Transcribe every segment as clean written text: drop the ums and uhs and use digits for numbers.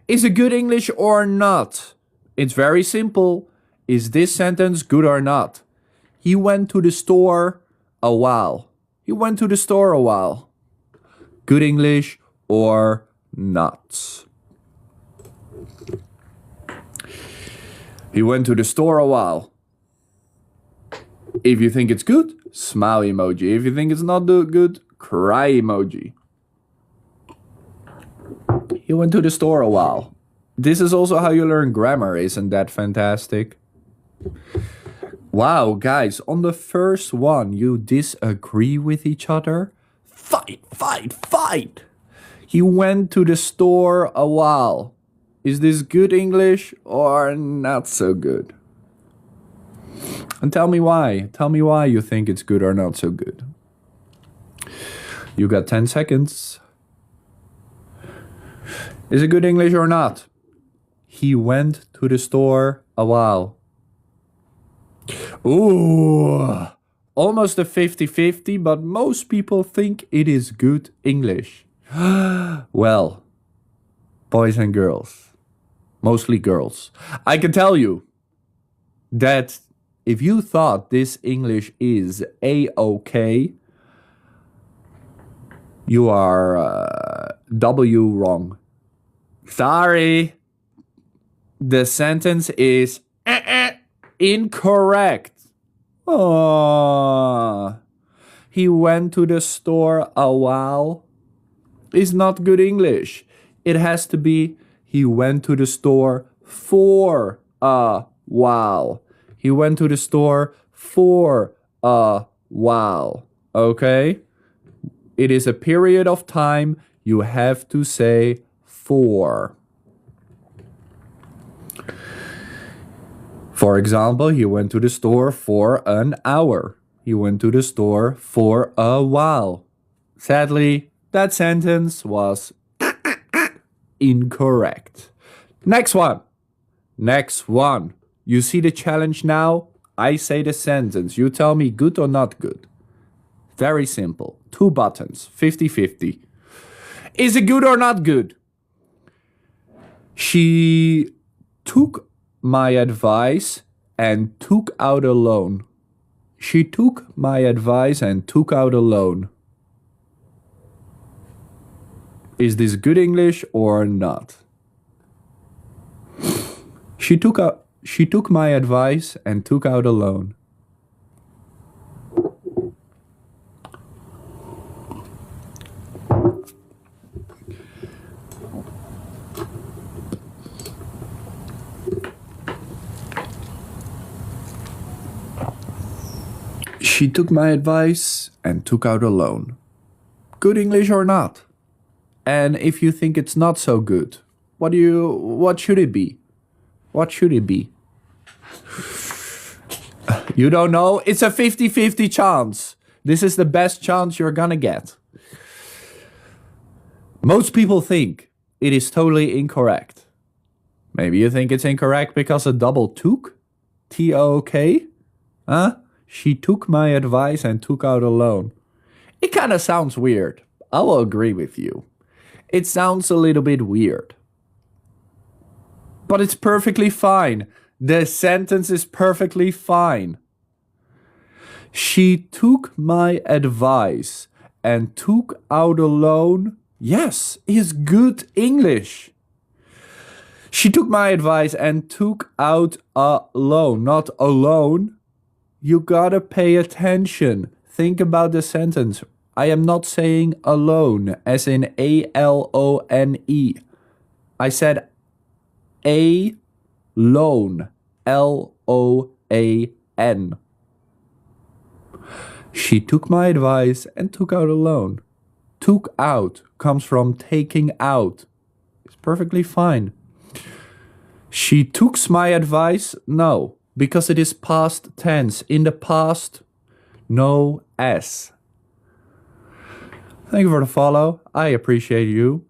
Is it good English or not? It's very simple. Is this sentence good or not? He went to the store a while. He went to the store a while. Good English or not? He went to the store a while. If you think it's good, smile emoji. If you think it's not good, cry emoji. He went to the store a while. This is also how you learn grammar. Isn't that fantastic? Wow, guys, on the first one, you disagree with each other? Fight, fight, fight! He went to the store a while. Is this good English or not so good? And tell me why. Tell me why you think it's good or not so good. You got 10 seconds. Is it good English or not? He went to the store a while. Ooh, almost a 50-50, but most people think it is good English. Well, boys and girls, mostly girls, I can tell you that if you thought this English is A-okay, you are W wrong. Sorry. The sentence is incorrect. Oh, he went to the store a while. Is not good English. It has to be he went to the store for a while. He went to the store for a while. Okay? It is a period of time. You have to say for. For example, he went to the store for an hour. He went to the store for a while. Sadly, that sentence was incorrect. Next one. Next one. You see the challenge now? I say the sentence. You tell me good or not good. Very simple. 2 buttons. 50-50. Is it good or not good? She took my advice and took out a loan. She took my advice and took out a loan. Is this good English or not? She took my advice and took out a loan. She took my advice and took out a loan. Good English or not? And if you think it's not so good, what should it be? What should it be? You don't know? It's a 50-50 chance. This is the best chance you're gonna get. Most people think it is totally incorrect. Maybe you think it's incorrect because a double took? T-O-K? Huh? She took my advice and took out a loan. It kind of sounds weird. I will agree with you. It sounds a little bit weird. But it's perfectly fine. The sentence is perfectly fine. She took my advice and took out a loan. Yes, is good English. She took my advice and took out a loan, not a loan. You gotta pay attention. Think about the sentence. I am not saying alone, as in A-L-O-N-E. I said a loan, L-O-A-N. She took my advice and took out a loan. Took out comes from taking out. It's perfectly fine. She took my advice? No. Because it is past tense. In the past, no S. Thank you for the follow. I appreciate you.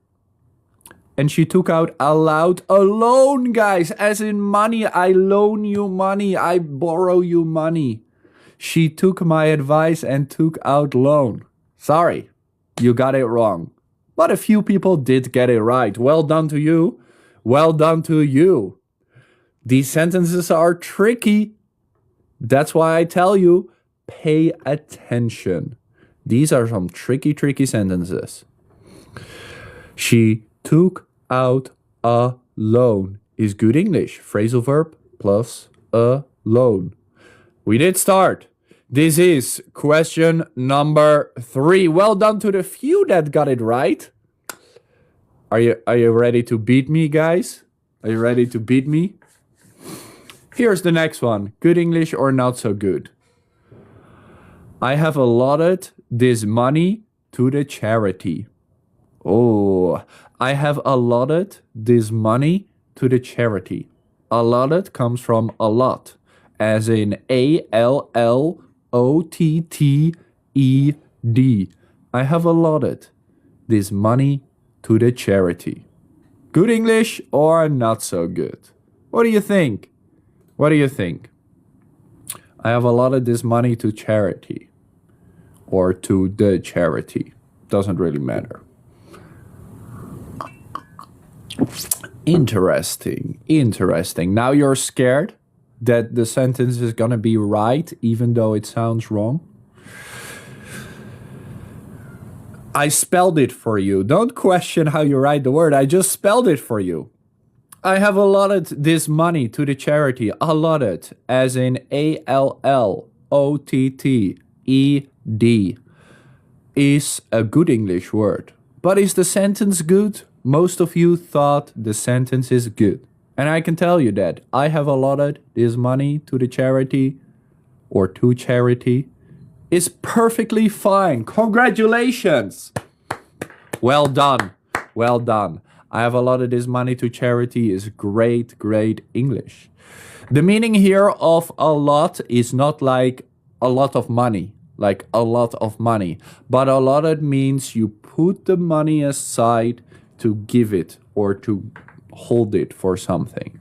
And she took out allowed a loan, guys. As in money. I loan you money. I borrow you money. She took my advice and took out loan. Sorry, you got it wrong. But a few people did get it right. Well done to you. Well done to you. These sentences are tricky. That's why I tell you, pay attention. These are some tricky sentences. She took out a loan is good English. Phrasal verb plus a loan. We did start. This is question number 3. Well done to the few that got it right. Are you ready to beat me, guys? Are you ready to beat me? Here's the next one. Good English or not so good? I have allotted this money to the charity. Oh, I have allotted this money to the charity. Allotted comes from allot, as in ALLOTTED. I have allotted this money to the charity. Good English or not so good? What do you think? What do you think? I have allotted this money to charity. Or to the charity. Doesn't really matter. Interesting. Now you're scared that the sentence is gonna be right even though it sounds wrong? I spelled it for you. Don't question how you write the word. I just spelled it for you. I have allotted this money to the charity. Allotted, as in ALLOTTED, is a good English word. But is the sentence good? Most of you thought the sentence is good. And I can tell you that I have allotted this money to the charity or to charity is perfectly fine. Congratulations. Well done. Well done. I have allotted this money to charity is great English. The meaning here of a lot is not like a lot of money, but allotted means you put the money aside to give it or to hold it for something.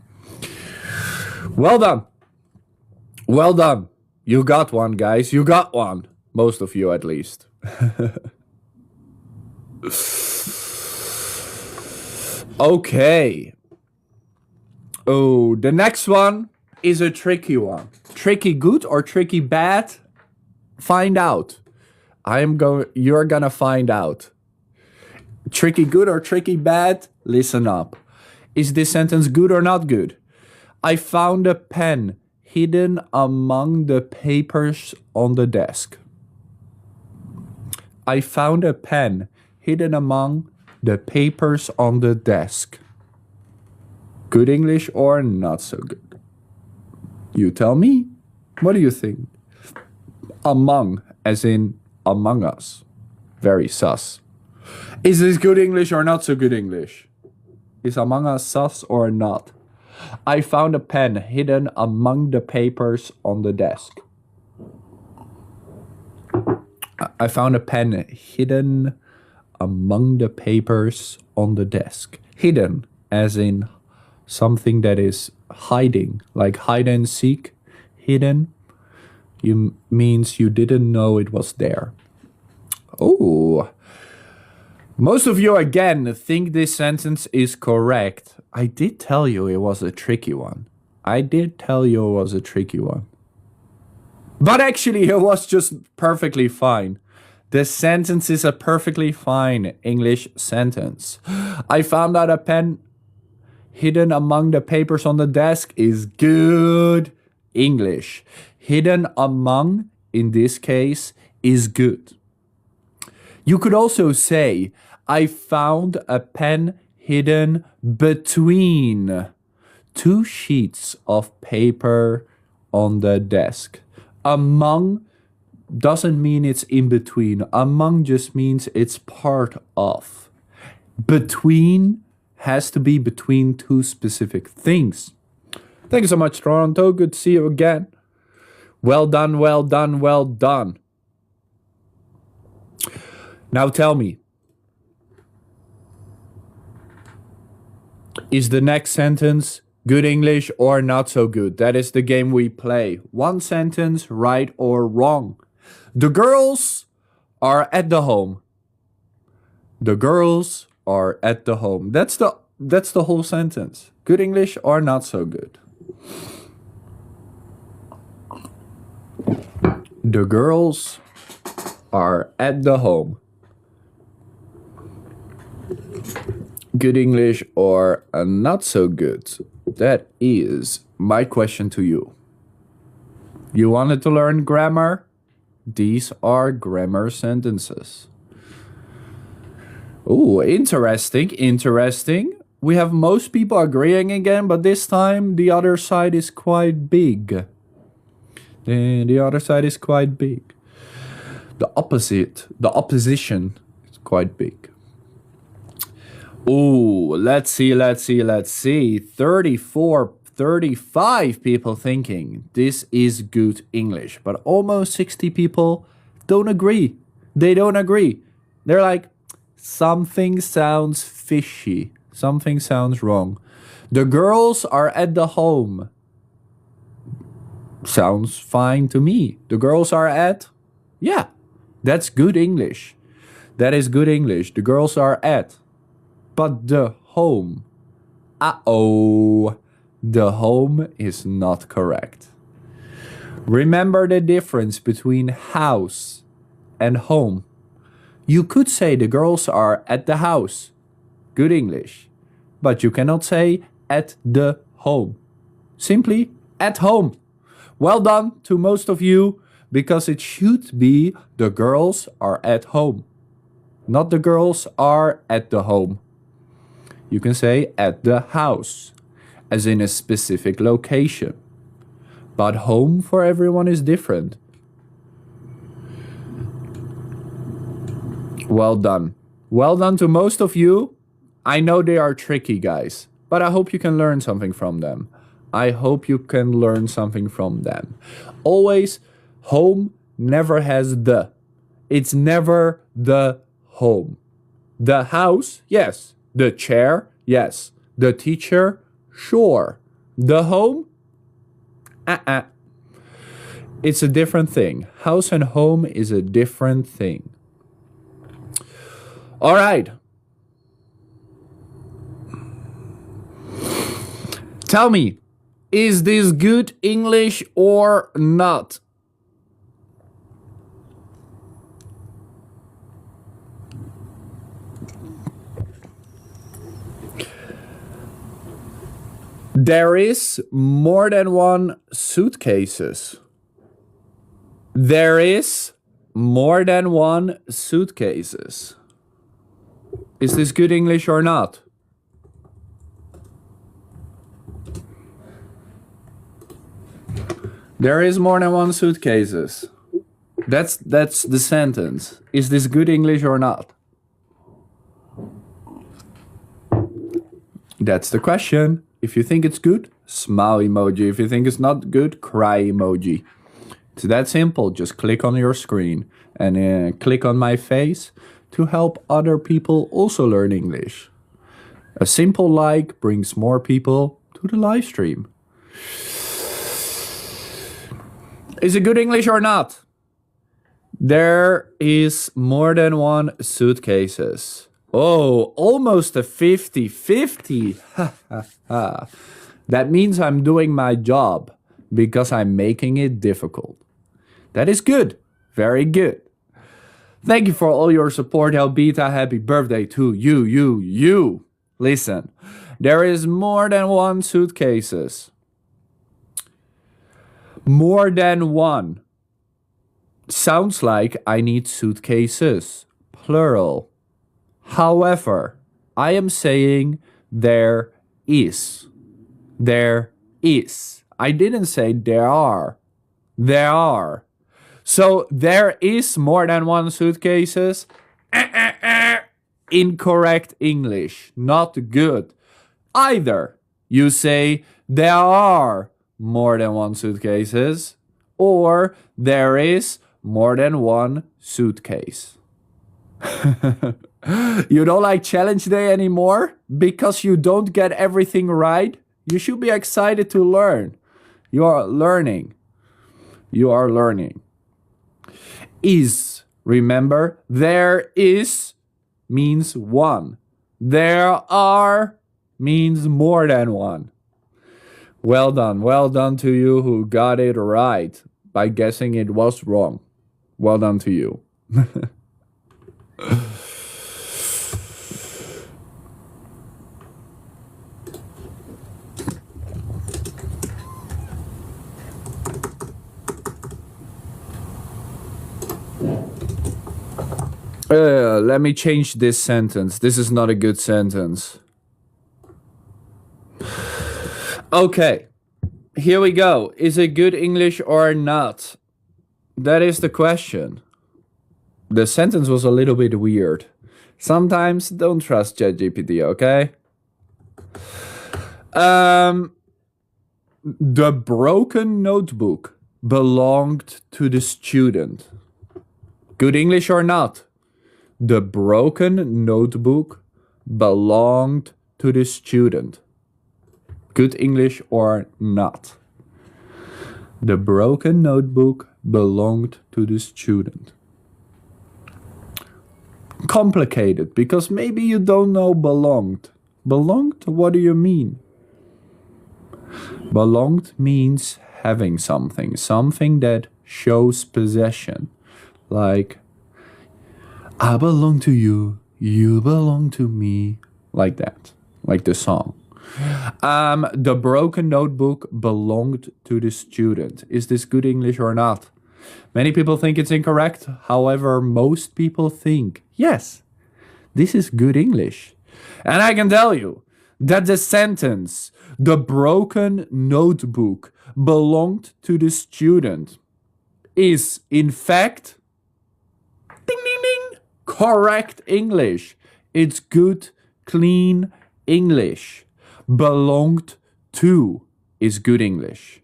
Well done. Well done. You got one, guys. You got one. Most of you, at least. Okay. Oh, the next one is a tricky one. Tricky good or tricky bad? Find out. You're gonna find out. Tricky good or tricky bad? Listen up. Is this sentence good or not good? I found a pen hidden among the papers on the desk. I found a pen hidden among the papers on the desk. Good English or not so good? You tell me. What do you think? Among, as in among us. Very sus. Is this good English or not so good English? Is among us sus or not? I found a pen hidden among the papers on the desk. I found a pen hidden among the papers on the desk. Hidden, as in something that is hiding, like hide and seek. Hidden means you didn't know it was there. Oh. Most of you, again, think this sentence is correct. I did tell you it was a tricky one. But actually, it was just perfectly fine. The sentence is a perfectly fine English sentence. I found out a pen hidden among the papers on the desk is good English. Hidden among, in this case, is good. You could also say, I found a pen hidden between two sheets of paper on the desk. Among doesn't mean it's in between. Among just means it's part of. Between has to be between two specific things. Thank you so much, Toronto. Good to see you again. Well done, well done, well done. Now tell me, is the next sentence good English or not so good? That is the game we play. One sentence, right or wrong. The girls are at the home. The girls are at the home. That's the That's the whole sentence. Good English or not so good. The girls are at the home. Good English or not so good? That is my question to you. You wanted to learn grammar? These are grammar sentences. Oh, interesting, interesting. We have most people agreeing again, but this time the other side is quite big. The other side is quite big. The opposition is quite big. Oh, let's see. 35 people thinking this is good English, but almost 60 people don't agree. They don't agree. They're like, something sounds fishy. Something sounds wrong. The girls are at the home. Sounds fine to me. The girls are at? Yeah, that's good English. That is good English. The girls are at. But the home. Uh-oh. The home is not correct. Remember the difference between house and home. You could say the girls are at the house. Good English. But you cannot say at the home. Simply at home. Well done to most of you, because it should be the girls are at home. Not the girls are at the home. You can say at the house, as in a specific location. But home for everyone is different. Well done. Well done to most of you. I know they are tricky, guys, but I hope you can learn something from them. I hope you can learn something from them. Always, home never has the. It's never the home. The house, yes. The chair, yes. The teacher, sure. The home, It's a different thing. House and home is a different thing. All right. Tell me, is this good English or not? There is more than one suitcases. There is more than one suitcases. Is this good English or not? There is more than one suitcases. That's the sentence. Is this good English or not? That's the question. If you think it's good, smile emoji. If you think it's not good, cry emoji. It's that simple. Just click on your screen and click on my face to help other people also learn English. A simple like brings more people to the live stream. Is it good English or not? There is more than one suitcases. Oh, almost a 50-50. That means I'm doing my job because I'm making it difficult. That is good. Very good. Thank you for all your support, Elbita. Happy birthday to you. Listen, there is more than one suitcases. More than one. Sounds like I need suitcases. Plural. However, I am saying there is. There is. I didn't say there are. There are. So there is more than one suitcases. Incorrect English. Not good. Either you say there are more than one suitcases, or there is more than one suitcase. You don't like challenge day anymore because you don't get everything right? You should be excited to learn. You are learning. You are learning. Is, remember, there is means one. There are means more than one. Well done to you who got it right by guessing it was wrong. Well done to you. Let me change this sentence. This is not a good sentence. Okay, here we go. Is it good English or not? That is the question. The sentence was a little bit weird. Sometimes don't trust ChatGPT, okay? The broken notebook belonged to the student. Good English or not? The broken notebook belonged to the student. Good English or not? The broken notebook belonged to the student. Complicated, because maybe you don't know belonged. Belonged? What do you mean? Belonged means having something. Something that shows possession. Like, I belong to you, you belong to me. Like that. Like the song. The broken notebook belonged to the student. Is this good English or not? Many people think it's incorrect. However, most people think, yes, this is good English. And I can tell you that the sentence, the broken notebook belonged to the student, is in fact, ding, ding, ding, correct English. It's good, clean English. Belonged to is good English.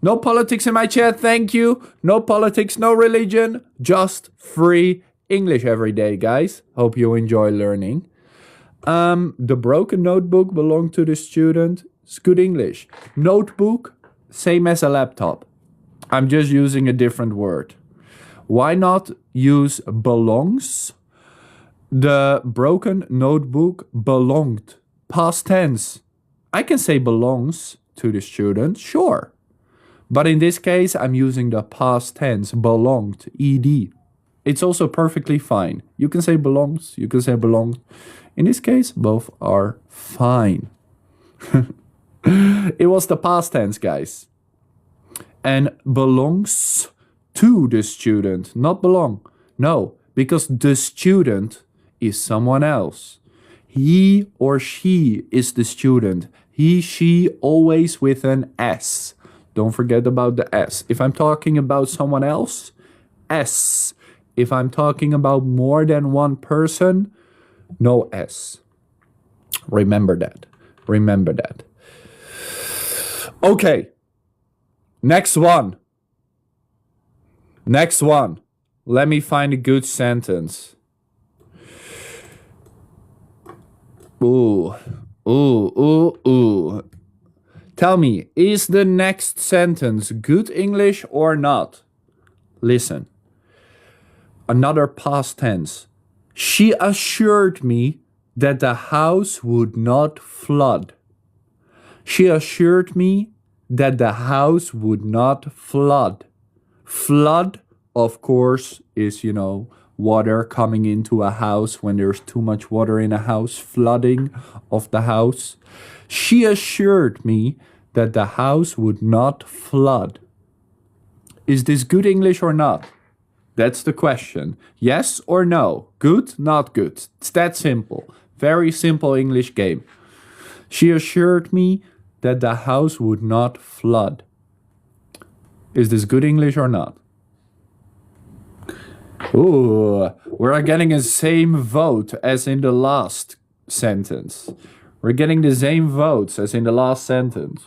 No politics in my chat, thank you. No politics, no religion, just free English every day, guys. Hope you enjoy learning. The broken notebook belonged to the student. It's good English. Notebook, same as a laptop. I'm just using a different word. Why not use belongs? The broken notebook belonged. Past tense. I can say belongs to the student, sure. But in this case, I'm using the past tense, belonged, ed. It's also perfectly fine. You can say belongs, you can say belonged. In this case, both are fine. It was the past tense, guys. And belongs to the student, not belong. No, because the student is someone else. He or she is the student. He, she, always with an S. Don't forget about the S. If I'm talking about someone else, S. If I'm talking about more than one person, no S. Remember that. Remember that. Okay. Next one. Next one. Let me find a good sentence. Ooh. Tell me, is the next sentence good English or not? Listen. Another past tense. She assured me that the house would not flood. She assured me that the house would not flood. Flood, of course, is, water coming into a house when there's too much water in a house, flooding of the house. She assured me that the house would not flood. Is this good English or not? That's the question. Yes or no? Good, not good. It's that simple. Very simple English game. She assured me that the house would not flood. Is this good English or not? Ooh, we're getting the same vote as in the last sentence. We're getting the same votes as in the last sentence.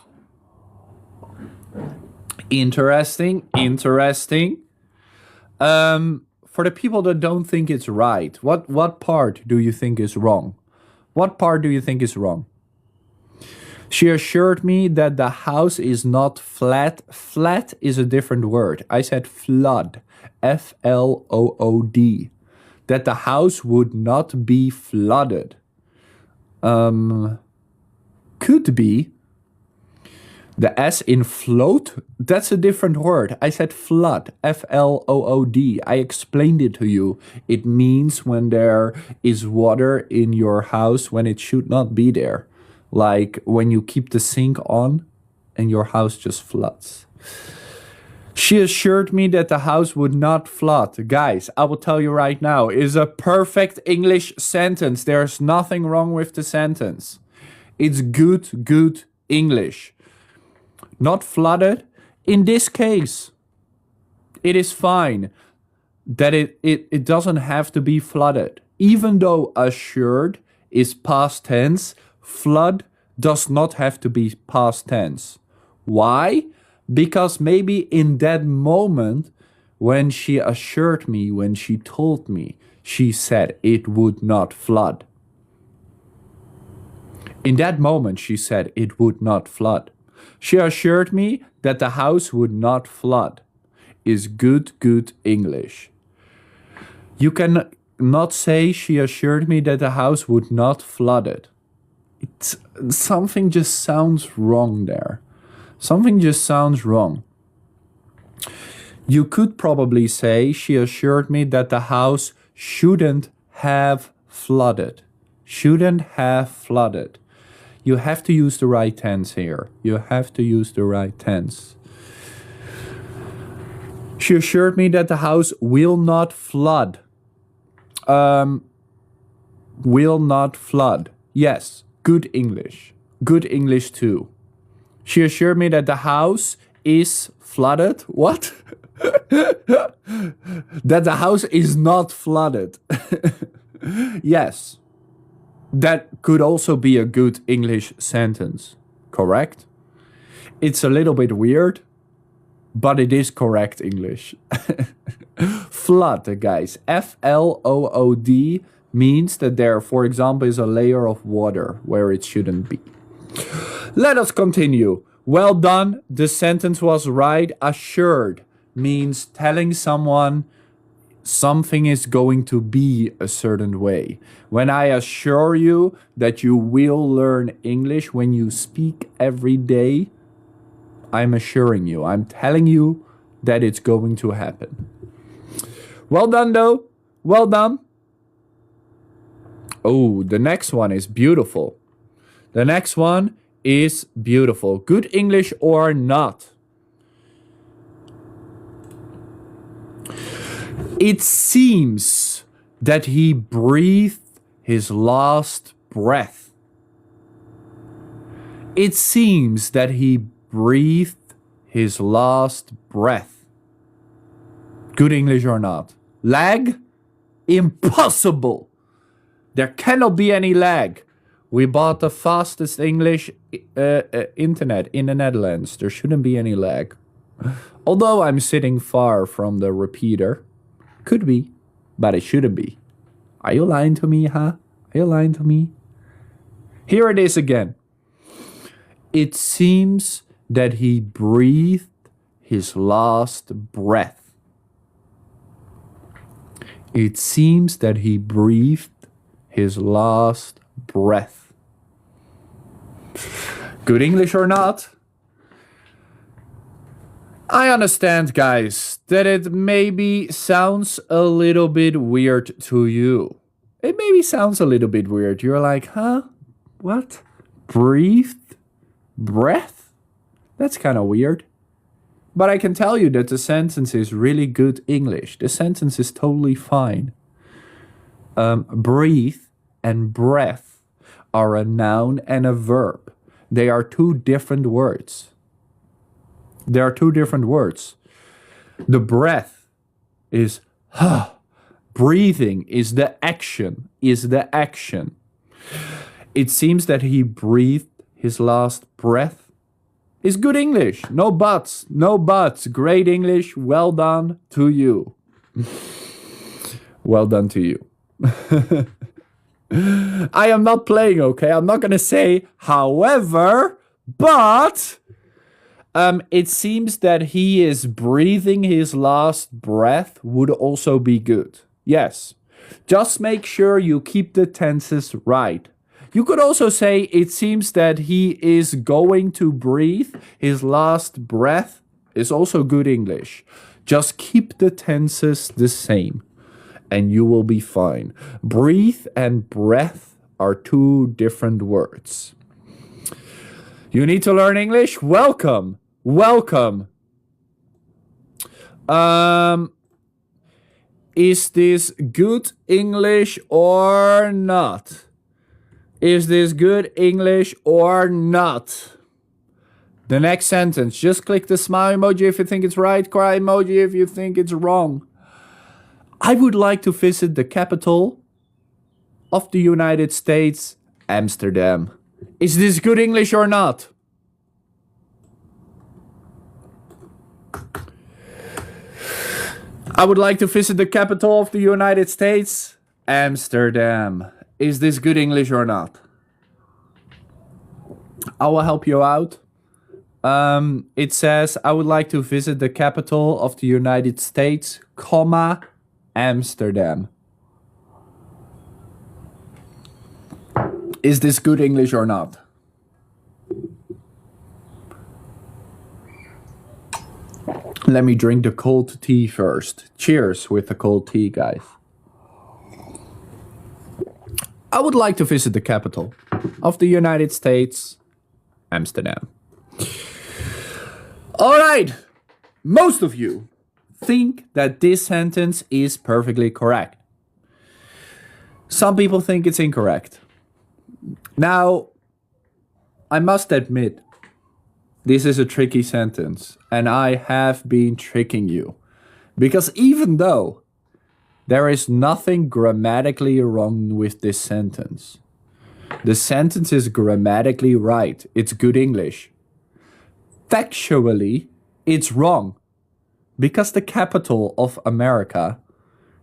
Interesting, interesting. For the people that don't think it's right, what part do you think is wrong? What part do you think is wrong? She assured me that the house is not flat. Flat is a different word. I said flood. F-L-O-O-D. That the house would not be flooded. could be the S in float. That's a different word. I said flood, Flood. I explained it to you. It means when there is water in your house when it should not be there. Like when you keep the sink on and your house just floods. She assured me that the house would not flood. Guys, I will tell you right now, it is a perfect English sentence. There's nothing wrong with the sentence. It's good English. Not flooded. In this case, it is fine that it doesn't have to be flooded. Even though assured is past tense, flood does not have to be past tense. Why? Because maybe in that moment when she assured me, when she told me, she said it would not flood. In that moment, she said it would not flood. She assured me that the house would not flood. Is good English. You can not say she assured me that the house would not flood it. Something just sounds wrong there. Something just sounds wrong. You could probably say she assured me that the house shouldn't have flooded. Shouldn't have flooded. You have to use the right tense here. You have to use the right tense. She assured me that the house will not flood. Will not flood. Yes, good English. Good English too. She assured me that the house is flooded. What? That the house is not flooded. Yes. That could also be a good English sentence, correct? It's a little bit weird, but it is correct English. Flood, guys. Flood means that there, for example, is a layer of water where it shouldn't be. Let us continue. Well done. The sentence was right. Assured means telling someone something is going to be a certain way. When I assure you that you will learn English when you speak every day, I'm assuring you, I'm telling you that it's going to happen. Well done, though. Well done. Oh, the next one is beautiful. The next one is beautiful. Good English or not? It seems that he breathed his last breath. It seems that he breathed his last breath. Good English or not? Lag? Impossible. There cannot be any lag. We bought the fastest English internet in the Netherlands. There shouldn't be any lag. Although I'm sitting far from the repeater. Could be, but it shouldn't be. Are you lying to me, huh? Are you lying to me? Here it is again. It seems that he breathed his last breath. It seems that he breathed his last breath. Good English or not? I understand, guys, that it maybe sounds a little bit weird to you. It maybe sounds a little bit weird. You're like, huh? What? Breathed? Breath? That's kind of weird. But I can tell you that the sentence is really good English. The sentence is totally fine. Breathe and breath are a noun and a verb. They are two different words. There are two different words. The breath is breathing is the action, It seems that he breathed his last breath. Is good English. No buts. Great English. Well done to you. Well done to you. I am not playing, okay? I'm not going to say however, but it seems that he is breathing his last breath would also be good. Yes. Just make sure you keep the tenses right. You could also say it seems that he is going to breathe. His last breath is also good English. Just keep the tenses the same and you will be fine. Breathe and breath are two different words. You need to learn English? Welcome. Welcome. Is this good English or not? Is this good English or not? The next sentence, just click the smile emoji if you think it's right, cry emoji if you think it's wrong. I would like to visit the capital of the United States, Amsterdam. Is this good English or not? I would like to visit the capital of the United States, Amsterdam. Is this good English or not? I will help you out. It says, I would like to visit the capital of the United States, comma, Amsterdam. Is this good English or not? Let me drink the cold tea first. Cheers with the cold tea, guys. I would like to visit the capital of the United States, Amsterdam. All right. Most of you think that this sentence is perfectly correct. Some people think it's incorrect. Now, I must admit, this is a tricky sentence, and I have been tricking you. Because even though there is nothing grammatically wrong with this sentence, the sentence is grammatically right. It's good English. Factually, it's wrong. Because the capital of America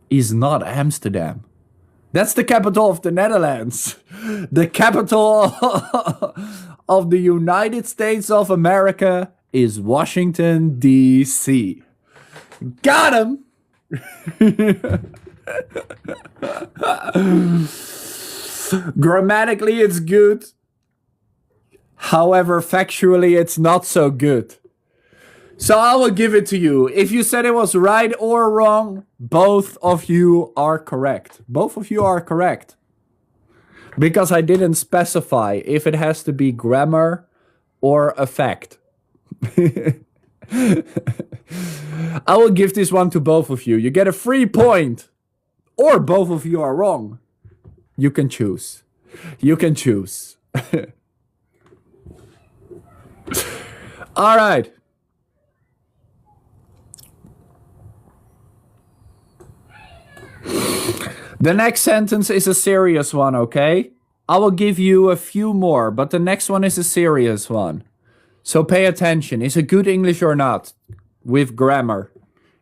is not Amsterdam. That's the capital of the Netherlands. The capital of the United States of America is Washington, D.C. Got him! Grammatically, it's good. However, factually, it's not so good. So I will give it to you. If you said it was right or wrong, both of you are correct. Both of you are correct. Because I didn't specify if it has to be grammar or a fact. I will give this one to both of you. You get a free point. Or both of you are wrong. You can choose. You can choose. All right. The next sentence is a serious one, okay? I will give you a few more, but the next one is a serious one. So pay attention. Is it good English or not? With grammar.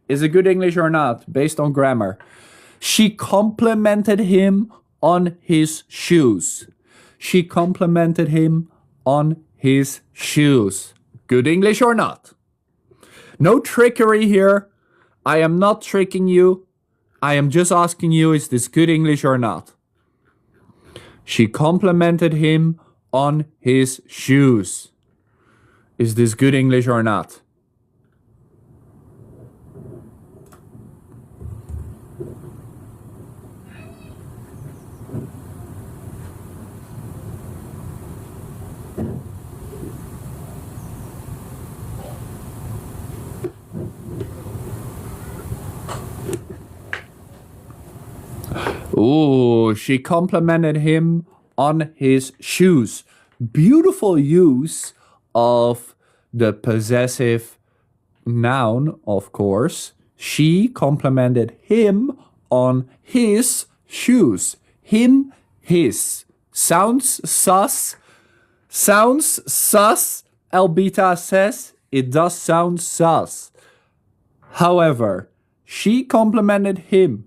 Is it good English or not? Based on grammar. She complimented him on his shoes. She complimented him on his shoes. Good English or not? No trickery here. I am not tricking you. I am just asking you, is this good English or not? She complimented him on his shoes. Is this good English or not? Ooh, she complimented him on his shoes. Beautiful use of the possessive noun, of course. She complimented him on his shoes. Him, his. Sounds sus. Sounds sus. Elbita says it does sound sus. However, she complimented him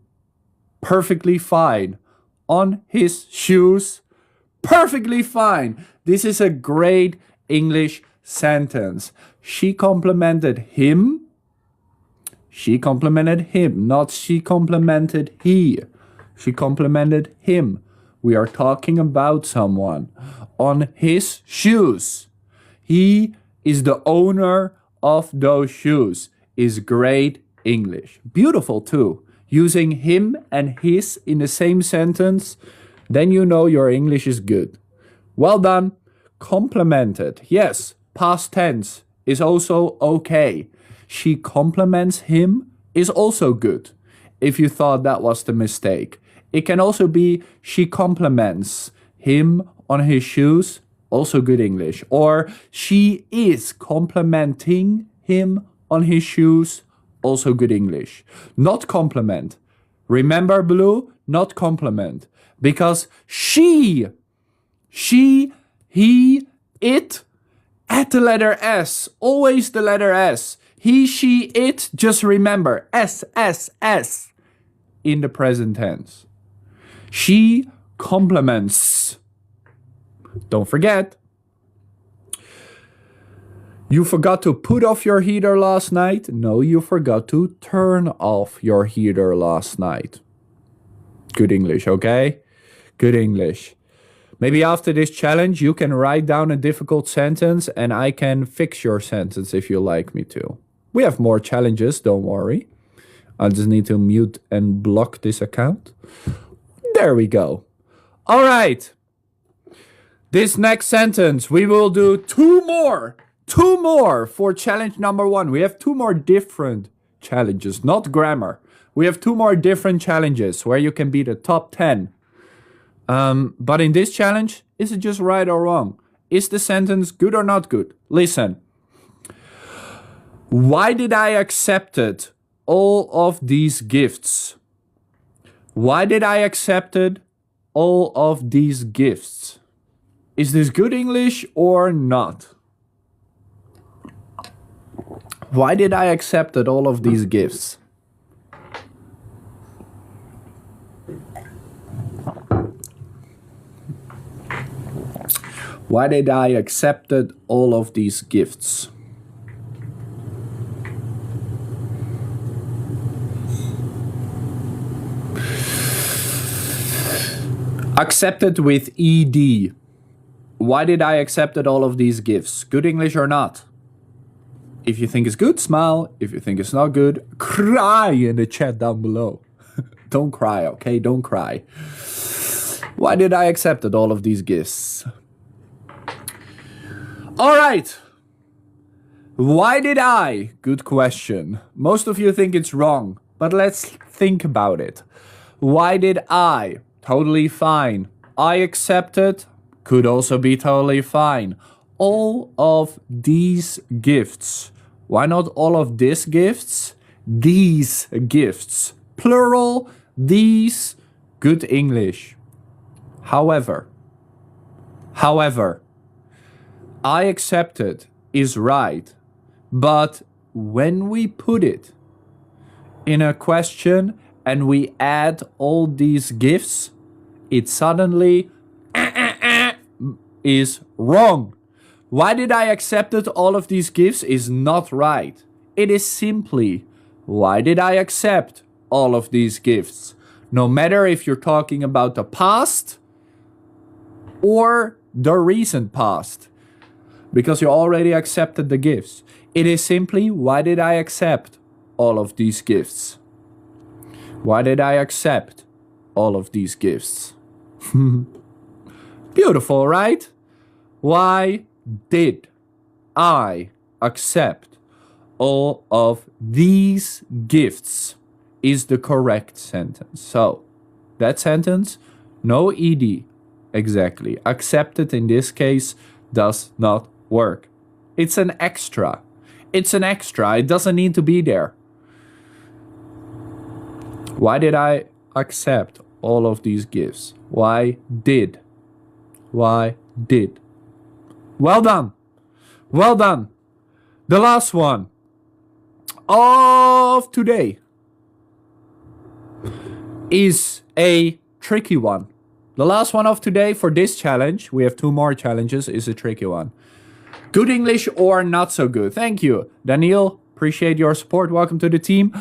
perfectly fine on his shoes. Perfectly fine. This is a great English sentence. She complimented him. She complimented him, not she complimented he. She complimented him We are talking about someone. On his shoes. He is the owner of those shoes. Is great English. Beautiful too. Using him and his in the same sentence, then you know your English is good. Well done. Complimented. Yes, past tense is also okay. She compliments him is also good. If you thought that was the mistake. It can also be she compliments him on his shoes, also good English. Or she is complimenting him on his shoes, also good English. Not compliment. Remember, Blue? Not compliment. Because she, he, it, add the letter S. Always the letter S. He, she, it, just remember. S, S, S. In the present tense. She compliments. Don't forget. You forgot to put off your heater last night? No, you forgot to turn off your heater last night. Good English, okay? Good English. Maybe after this challenge, you can write down a difficult sentence and I can fix your sentence if you like me to. We have more challenges, don't worry. I just need to mute and block this account. There we go. All right. This next sentence, we will do two more for challenge number 1. We have 2 more different challenges, not grammar. We have 2 more different challenges where you can be the top 10. But in this challenge, is it just right or wrong? Is the sentence good or not good? Listen. Why did I accept all of these gifts? Why did I accept all of these gifts? Is this good English or not? Why did I accept all of these gifts? Why did I accept all of these gifts? Accepted with ED. Why did I accept all of these gifts? Good English or not? If you think it's good, smile. If you think it's not good, cry in the chat down below. Don't cry, okay? Don't cry. Why did I accept all of these gifts? All right. Why did I? Good question. Most of you think it's wrong, but let's think about it. Why did I? Totally fine. I accepted. Could also be totally fine. All of these gifts. Why not all of these gifts? These gifts. Plural, these. Good English. However, I accepted is right. But when we put it in a question and we add all these gifts, it suddenly is wrong. Why did I accept all of these gifts is not right. It is simply, why did I accept all of these gifts? No matter if you're talking about the past or the recent past. Because you already accepted the gifts. It is simply, why did I accept all of these gifts? Why did I accept all of these gifts? Beautiful, right? Why did I accept all of these gifts is the correct sentence. So, that sentence, no ED. Exactly. Accepted in this case does not work. It's an extra. It's an extra. It doesn't need to be there. Why did I accept all of these gifts? Why did? Why did? Well done. Well done. The last one of today is a tricky one. The last one of today for this challenge, we have 2 more challenges, is a tricky one. Good English or not so good? Thank you. Daniel, appreciate your support. Welcome to the team.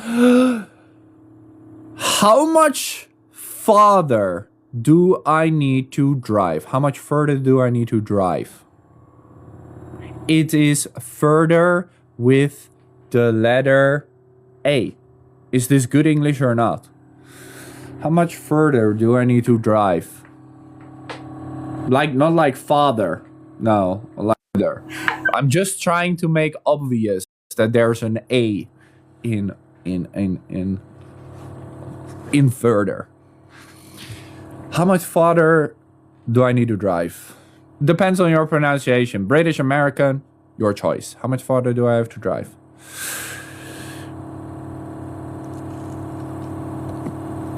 How much farther do I need to drive? How much further do I need to drive? It is further with the letter A. Is this good English or not? How much further do I need to drive? Like, not like father. No, like father. I'm just trying to make obvious that there's an A in further. How much farther do I need to drive? Depends on your pronunciation. British, American, your choice. How much farther do I have to drive?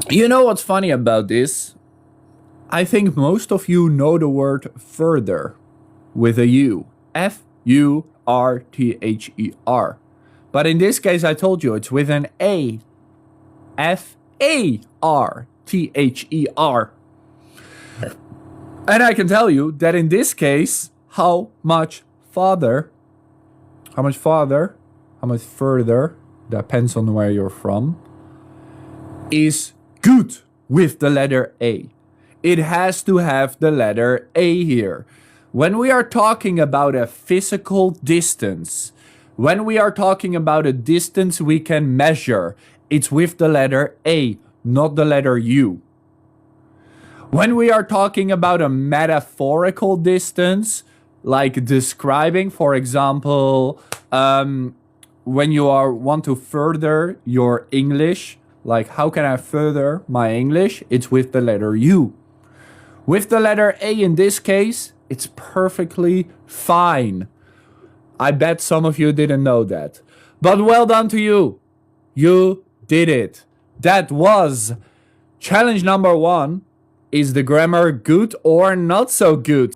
You know what's funny about this? I think most of you know the word further with a U. F-U-R-T-H-E-R. But in this case, I told you it's with an A. F-A-R-T-H-E-R. And I can tell you that in this case, how much further, depends on where you're from, is good with the letter A. It has to have the letter A here. When we are talking about a physical distance, when we are talking about a distance we can measure, it's with the letter A, not the letter U. When we are talking about a metaphorical distance, like describing, for example, when you want to further your English, like how can I further my English? It's with the letter U. With the letter A in this case, it's perfectly fine. I bet some of you didn't know that. But well done to you. You did it. That was challenge number 1. Is the grammar good or not so good?